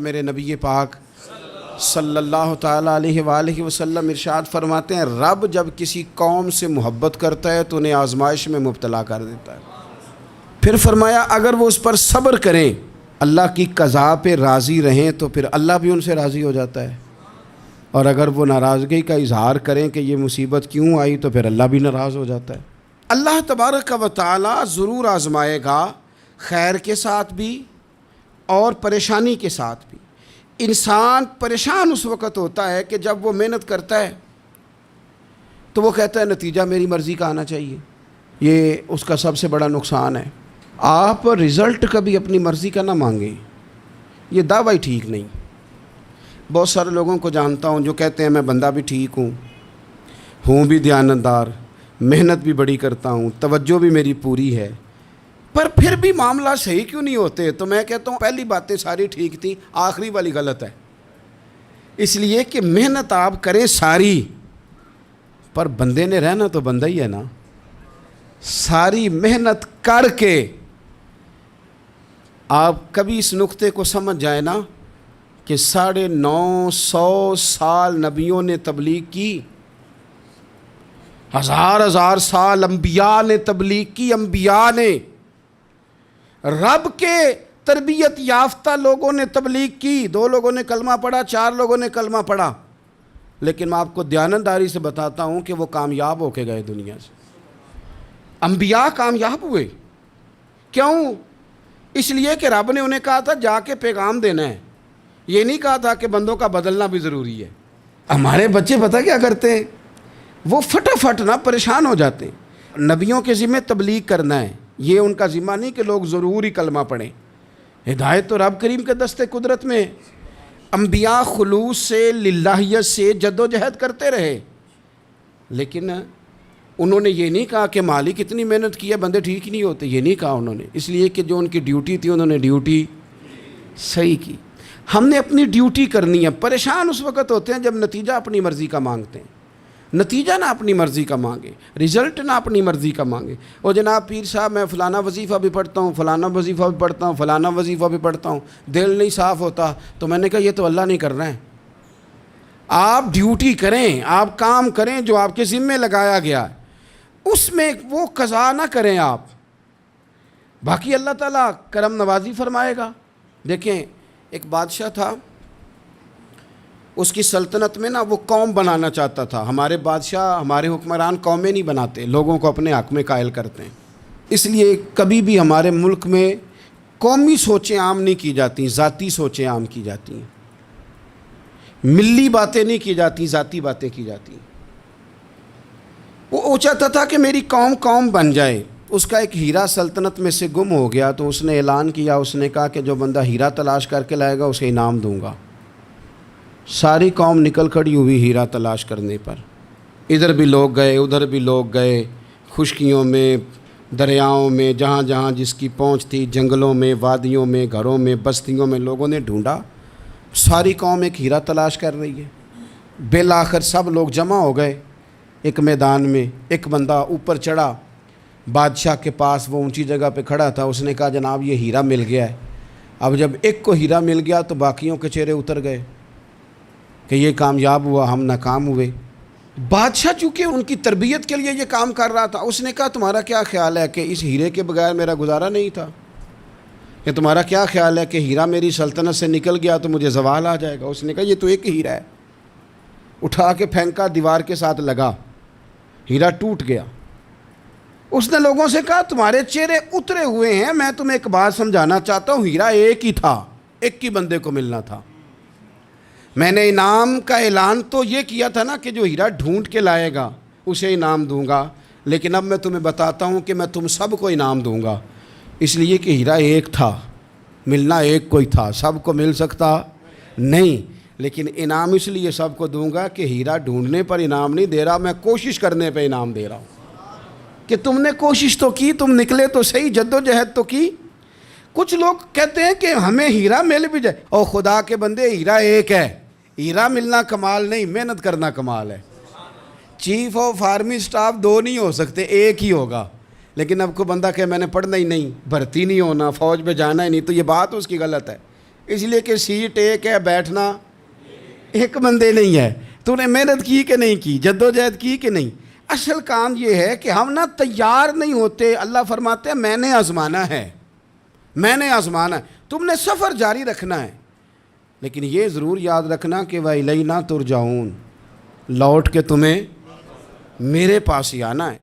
میرے نبی پاک صلی اللہ تعالیٰ علیہ وآلہ وسلم ارشاد فرماتے ہیں، رب جب کسی قوم سے محبت کرتا ہے تو انہیں آزمائش میں مبتلا کر دیتا ہے۔ پھر فرمایا اگر وہ اس پر صبر کریں، اللہ کی قضا پہ راضی رہیں تو پھر اللہ بھی ان سے راضی ہو جاتا ہے، اور اگر وہ ناراضگی کا اظہار کریں کہ یہ مصیبت کیوں آئی تو پھر اللہ بھی ناراض ہو جاتا ہے۔ اللہ تبارک و تعالیٰ ضرور آزمائے گا، خیر کے ساتھ بھی اور پریشانی کے ساتھ بھی۔ انسان پریشان اس وقت ہوتا ہے کہ جب وہ محنت کرتا ہے تو وہ کہتا ہے نتیجہ میری مرضی کا آنا چاہیے، یہ اس کا سب سے بڑا نقصان ہے۔ آپ رزلٹ کبھی اپنی مرضی کا نہ مانگیں، یہ دعویٰ ٹھیک نہیں۔ بہت سارے لوگوں کو جانتا ہوں جو کہتے ہیں میں بندہ بھی ٹھیک ہوں بھی دیانتدار، محنت بھی بڑی کرتا ہوں، توجہ بھی میری پوری ہے، پر پھر بھی معاملہ صحیح کیوں نہیں ہوتے؟ تو میں کہتا ہوں پہلی باتیں ساری ٹھیک تھیں، آخری والی غلط ہے۔ اس لیے کہ محنت آپ کریں ساری، پر بندے نے رہنا تو بندہ ہی ہے نا۔ ساری محنت کر کے آپ کبھی اس نقطے کو سمجھ جائیں نا کہ 950 سال نبیوں نے تبلیغ کی، ہزار سال انبیاء نے تبلیغ کی، انبیاء نے، رب کے تربیت یافتہ لوگوں نے تبلیغ کی، 2 لوگوں نے کلمہ پڑھا، 4 لوگوں نے کلمہ پڑھا، لیکن میں آپ کو دیانتداری سے بتاتا ہوں کہ وہ کامیاب ہو کے گئے دنیا سے۔ انبیاء کامیاب ہوئے، کیوں؟ اس لیے کہ رب نے انہیں کہا تھا جا کے پیغام دینا ہے، یہ نہیں کہا تھا کہ بندوں کا بدلنا بھی ضروری ہے۔ ہمارے بچے پتہ کیا کرتے ہیں؟ وہ فٹافٹ نہ پریشان ہو جاتے ہیں۔ نبیوں کے ذمہ تبلیغ کرنا ہے، یہ ان کا ذمہ نہیں کہ لوگ ضروری کلمہ پڑھیں۔ ہدایت تو رب کریم کے دست قدرت میں۔ انبیاء خلوص سے، للہیت سے جد و جہد کرتے رہے، لیکن انہوں نے یہ نہیں کہا کہ مالک اتنی محنت کی ہے بندے ٹھیک نہیں ہوتے، یہ نہیں کہا انہوں نے، اس لیے کہ جو ان کی ڈیوٹی تھی انہوں نے ڈیوٹی صحیح کی۔ ہم نے اپنی ڈیوٹی کرنی ہے۔ پریشان اس وقت ہوتے ہیں جب نتیجہ اپنی مرضی کا مانگتے ہیں۔ نتیجہ نہ اپنی مرضی کا مانگے، رزلٹ نہ اپنی مرضی کا مانگے۔ اور جناب پیر صاحب میں فلانا وظیفہ بھی پڑھتا ہوں، فلانا وظیفہ بھی پڑھتا ہوں، فلانا وظیفہ بھی پڑھتا ہوں، دل نہیں صاف ہوتا، تو میں نے کہا یہ تو اللہ نہیں کر رہا ہے۔ آپ ڈیوٹی کریں، آپ کام کریں جو آپ کے ذمے لگایا گیا ہے، اس میں وہ قضا نہ کریں آپ، باقی اللہ تعالیٰ کرم نوازی فرمائے گا۔ دیکھیں ایک بادشاہ تھا، اس کی سلطنت میں نا وہ قوم بنانا چاہتا تھا۔ ہمارے بادشاہ، ہمارے حکمران قومیں نہیں بناتے، لوگوں کو اپنے حق میں قائل کرتے ہیں۔ اس لیے کبھی بھی ہمارے ملک میں قومی سوچیں عام نہیں کی جاتی، ذاتی سوچیں عام کی جاتی ہیں۔ ملی باتیں نہیں کی جاتی، ذاتی باتیں کی جاتی ہیں۔ وہ چاہتا تھا کہ میری قوم بن جائے۔ اس کا ایک ہیرا سلطنت میں سے گم ہو گیا، تو اس نے اعلان کیا، اس نے کہا کہ جو بندہ ہیرا تلاش کر کے لائے گا اسے انعام دوں گا۔ ساری قوم نکل کھڑی ہوئی ہیرا تلاش کرنے پر، ادھر بھی لوگ گئے، ادھر بھی لوگ گئے، خشکیوں میں، دریاؤں میں، جہاں جہاں جس کی پہنچ تھی، جنگلوں میں، وادیوں میں، گھروں میں، بستیوں میں لوگوں نے ڈھونڈا۔ ساری قوم ایک ہیرا تلاش کر رہی ہے۔ بالآخر سب لوگ جمع ہو گئے ایک میدان میں۔ ایک بندہ اوپر چڑھا بادشاہ کے پاس، وہ اونچی جگہ پہ کھڑا تھا، اس نے کہا جناب یہ ہیرا مل گیا ہے۔ اب جب ایک کو ہیرا مل گیا تو باقیوں کے چہرے اتر گئے کہ یہ کامیاب ہوا، ہم ناکام ہوئے۔ بادشاہ چونکہ ان کی تربیت کے لیے یہ کام کر رہا تھا، اس نے کہا تمہارا کیا خیال ہے کہ اس ہیرے کے بغیر میرا گزارا نہیں تھا؟ کہ تمہارا کیا خیال ہے کہ ہیرا میری سلطنت سے نکل گیا تو مجھے زوال آ جائے گا؟ اس نے کہا یہ تو ایک ہیرا ہے۔ اٹھا کے پھینکا، دیوار کے ساتھ لگا، ہیرا ٹوٹ گیا۔ اس نے لوگوں سے کہا تمہارے چہرے اترے ہوئے ہیں، میں تمہیں ایک بات سمجھانا چاہتا ہوں، ہیرا ایک ہی تھا، ایک ہی بندے کو ملنا تھا۔ میں نے انعام کا اعلان تو یہ کیا تھا نا کہ جو ہیرا ڈھونڈ کے لائے گا اسے انعام دوں گا، لیکن اب میں تمہیں بتاتا ہوں کہ میں تم سب کو انعام دوں گا، اس لیے کہ ہیرا ایک تھا، ملنا ایک کو ہی تھا، سب کو مل سکتا نہیں، لیکن انعام اس لیے سب کو دوں گا کہ ہیرا ڈھونڈنے پر انعام نہیں دے رہا، میں کوشش کرنے پہ انعام دے رہا ہوں کہ تم نے کوشش تو کی، تم نکلے تو صحیح، جد و جہد تو کی۔ کچھ لوگ کہتے ہیں کہ ہمیں ہیرا مل بھی جائے، اور خدا کے بندے ہیرا ایک ہے، ہیرا ملنا کمال نہیں، محنت کرنا کمال ہے۔ چیف آف آرمی سٹاف 2 نہیں ہو سکتے، ایک ہی ہوگا، لیکن اب کو بندہ کہ میں نے پڑھنا ہی نہیں، بھرتی نہیں ہونا، فوج میں جانا ہی نہیں، تو یہ بات اس کی غلط ہے۔ اس لیے کہ سیٹ ایک ہے، بیٹھنا ایک بندے نہیں ہے. تو نے محنت کی کہ نہیں کی، جدوجہد کی کہ نہیں. اصل کام یہ ہے کہ ہم نا تیار نہیں ہوتے. اللہ فرماتے ہیں میں نے آزمانا ہے، میں نے آزمانا ہے. تم نے سفر جاری رکھنا ہے، لیکن یہ ضرور یاد رکھنا کہ وَإِلَيْنَا تُرْجَعُونَ، لوٹ کے تمہیں میرے پاس ہی آنا ہے.